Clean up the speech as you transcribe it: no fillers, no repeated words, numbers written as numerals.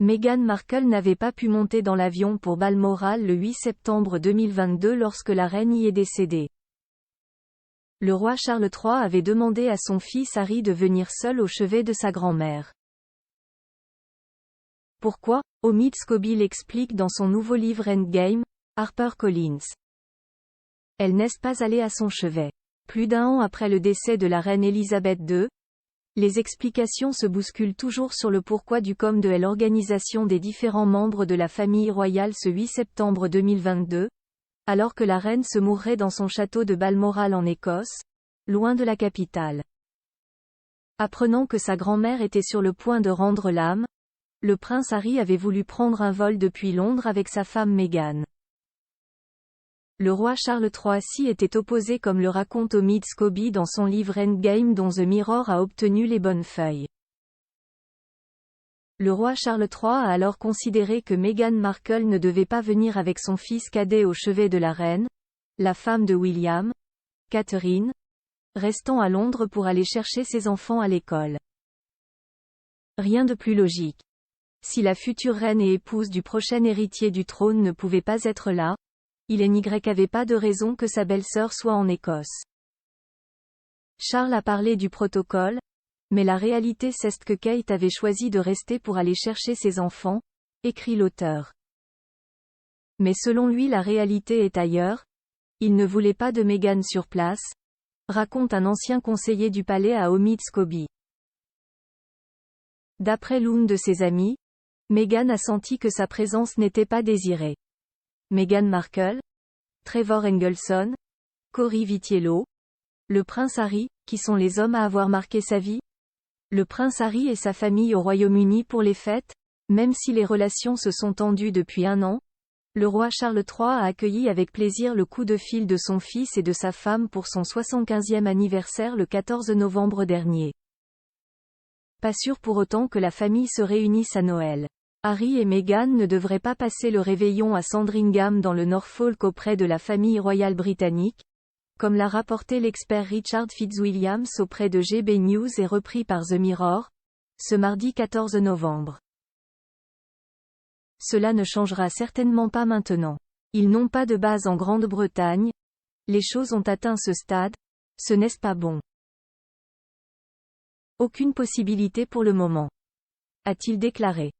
Meghan Markle n'avait pas pu monter dans l'avion pour Balmoral le 8 septembre 2022 lorsque la reine y est décédée. Le roi Charles III avait demandé à son fils Harry de venir seul au chevet de sa grand-mère. Pourquoi? Omid Scobie l'explique dans son nouveau livre Endgame, HarperCollins. Elle n'est pas allée à son chevet. Plus d'un an après le décès de la reine Elisabeth II, les explications se bousculent toujours sur le pourquoi du comment de l'organisation des différents membres de la famille royale ce 8 septembre 2022, alors que la reine se mourrait dans son château de Balmoral en Écosse, loin de la capitale. Apprenant que sa grand-mère était sur le point de rendre l'âme, le prince Harry avait voulu prendre un vol depuis Londres avec sa femme Meghan. Le roi Charles III s'y était opposé comme le raconte Omid Scobie dans son livre Endgame dont The Mirror a obtenu les bonnes feuilles. Le roi Charles III a alors considéré que Meghan Markle ne devait pas venir avec son fils cadet au chevet de la reine, la femme de William, Catherine, restant à Londres pour aller chercher ses enfants à l'école. Rien de plus logique. Si la future reine et épouse du prochain héritier du trône ne pouvait pas être là, il n'y avait pas de raison que sa belle-sœur soit en Écosse. Charles a parlé du protocole, mais la réalité c'est que Kate avait choisi de rester pour aller chercher ses enfants, écrit l'auteur. Mais selon lui la réalité est ailleurs, il ne voulait pas de Meghan sur place, raconte un ancien conseiller du palais à Omid Scobie. D'après l'une de ses amies, Meghan a senti que sa présence n'était pas désirée. Meghan Markle, Trevor Engelson, Cory Vitiello, le prince Harry, qui sont les hommes à avoir marqué sa vie? Le prince Harry et sa famille au Royaume-Uni pour les fêtes, même si les relations se sont tendues depuis un an, le roi Charles III a accueilli avec plaisir le coup de fil de son fils et de sa femme pour son 75e anniversaire le 14 novembre dernier. Pas sûr pour autant que la famille se réunisse à Noël. Harry et Meghan ne devraient pas passer le réveillon à Sandringham dans le Norfolk auprès de la famille royale britannique, comme l'a rapporté l'expert Richard Fitzwilliams auprès de GB News et repris par The Mirror, ce mardi 14 novembre. Cela ne changera certainement pas maintenant. Ils n'ont pas de base en Grande-Bretagne. Les choses ont atteint ce stade, ce n'est pas bon. Aucune possibilité pour le moment, a-t-il déclaré.